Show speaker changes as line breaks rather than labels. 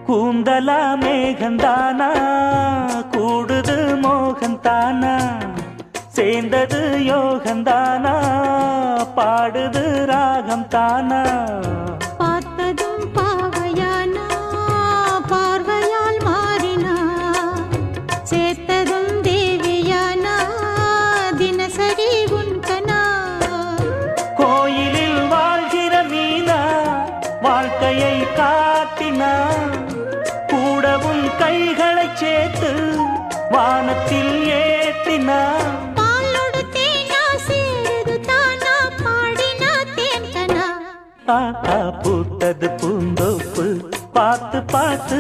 கூந்தலா மேகந்தானா கூடுது மோகந்தானா சேர்ந்தது யோகந்தானா பாடுது ராகம் தானா
பார்த்ததும் பாவையானா பார்வையால் மாறினா சேர்த்ததும் தேவியானா தினசரி உன்கனா
கோயிலில் வாழ்கிற மீனா வாழ்க்கையை காட்டினா கூடவும் கைகளை சேர்த்து வானத்தில் ஏற்றினா பூத்தது பூந்தோப்பு பார்த்து பார்த்து